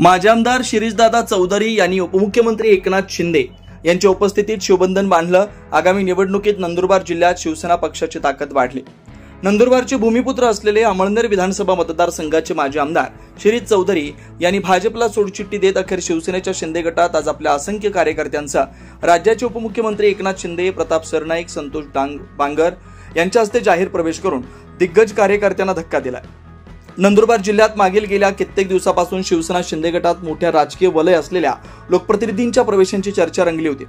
माजी आमदार शिरीषदादा चौधरी यांनी उपमुख्यमंत्री एकनाथ शिंदे यांच्या उपस्थितीत शिवबंधन बांधलं। आगामी निवडणुकीत नंदुरबार जिल्ह्यात शिवसेना पक्षाची ताकद वाढली। नंदुरबारचे भूमिपुत्र असलेले अमळनेर विधानसभा मतदारसंघाचे माजी आमदार शिरीष चौधरी यांनी भाजपला सोडचिठ्ठी देत अखेर शिवसेनेच्या शिंदे गटात आज आपल्या असंख्य कार्यकर्त्यांचा राज्याचे उपमुख्यमंत्री एकनाथ शिंदे, प्रताप सरनाईक, संतोष बांगर यांच्या हस्ते जाहीर प्रवेश करून दिग्गज कार्यकर्त्यांना धक्का दिला। नंदुरबार जिल्ह्यात मागील गेल्या कित्येक दिवसापासून शिवसेना शिंदे गटात मोठ्या राजकीय वलय असलेल्या लोकप्रतिनिधींच्या प्रवेशांची चर्चा रंगली होती।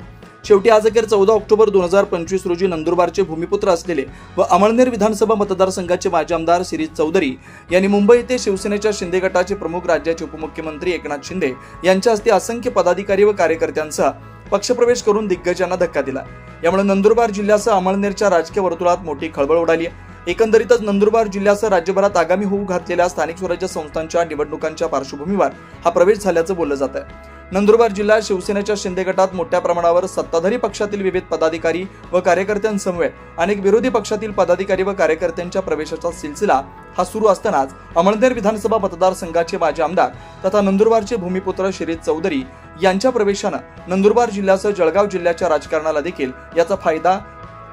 शेवटी आज अखेर 14 ऑक्टोबर 2025 रोजी नंदुरबारचे भूमिपुत्र असलेले व अमळनेर विधानसभा मतदारसंघाचे माजी आमदार शिरीष चौधरी यांनी मुंबई येथे शिवसेनेच्या शिंदे गटाचे प्रमुख, राज्याचे उपमुख्यमंत्री एकनाथ शिंदे यांच्या हस्ते असंख्य पदाधिकारी व कार्यकर्त्यांसह पक्षप्रवेश करून दिग्गजांना धक्का दिला। यामुळे नंदुरबार जिल्ह्यासह अमळनेरच्या राजकीय वर्तुळात मोठी खळबळ उडाली आहे। एकंदरीतच नंदुरबार जिल्ह्यासह राज्यभरात आगामी होऊ घातलेल्या स्थानिक स्वराज्य संस्थांच्या निवडणुकांच्या पार्श्वभूमीवर हा प्रवेश झाल्याचं बोललं जात आहे। नंदुरबार जिल्ह्यात शिवसेनेच्या शिंदे गटात मोठ्या प्रमाणावर सत्ताधारी पक्षातील विविध पदाधिकारी व कार्यकर्त्यांसमवेत अनेक विरोधी पक्षातील पदाधिकारी व कार्यकर्त्यांच्या प्रवेशाचा सिलसिला हा सुरू असतानाच अमळनेर विधानसभा मतदारसंघाचे माजी आमदार तथा नंदुरबारचे भूमिपुत्र शिरीष चौधरी यांच्या प्रवेशानं नंदुरबार जिल्ह्यासह जळगाव जिल्ह्याच्या राजकारणाला देखील याचा फायदा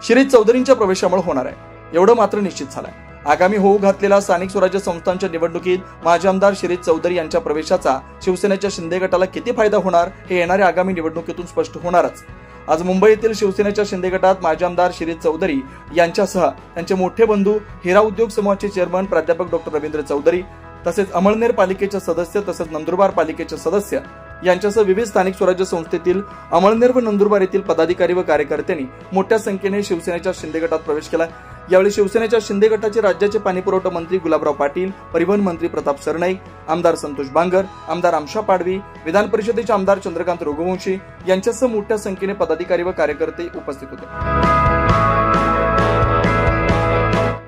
शिरीष चौधरींच्या प्रवेशामुळे होणार आहे, एवढं मात्र निश्चित झालंय। आगामी होऊ घातलेल्या स्थानिक स्वराज्य संस्थांच्या निवडणुकीत माजी आमदार शिरीष चौधरी यांच्या प्रवेशाचा शिवसेनेच्या शिंदे गटाला किती फायदा होणार हे येणाऱ्या आगामी निवडणुकीतून स्पष्ट होणारच। आज मुंबई येथील शिवसेनेच्या शिंदे गटात माजी आमदार शिरीष चौधरी यांच्यासह त्यांचे मोठे बंधू हिरा उद्योग समूहाचे चेअरमन प्राध्यापक डॉ. रवींद्र चौधरी तसेच अमळनेर पालिकेचे सदस्य तसेच नंदुरबार पालिकेचे सदस्य यांच्यासह विविध स्थानिक स्वराज्य संस्थेतील अमळनेर व नंदुरबार येथील पदाधिकारी व कार्यकर्त्यांनी मोठ्या संख्येने शिवसेनेच्या शिंदे गटात प्रवेश केला। यावेळी शिवसेनेच्या शिंदे गटाचे राज्याचे पाणीपुरवठा मंत्री गुलाबराव पाटील, परिवहन मंत्री प्रताप सरनाईक, आमदार संतोष बांगर, आमदार आमशा पाडवी, विधान परिषदेचे आमदार चंद्रकांत रघुवंशी यांच्यासह मोठ्या संख्येने पदाधिकारी व कार्यकर्ते उपस्थित होते।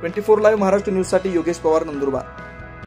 24 लाईव्ह महाराष्ट्र न्यूज साठी योगेश पवार, नंदुरबार।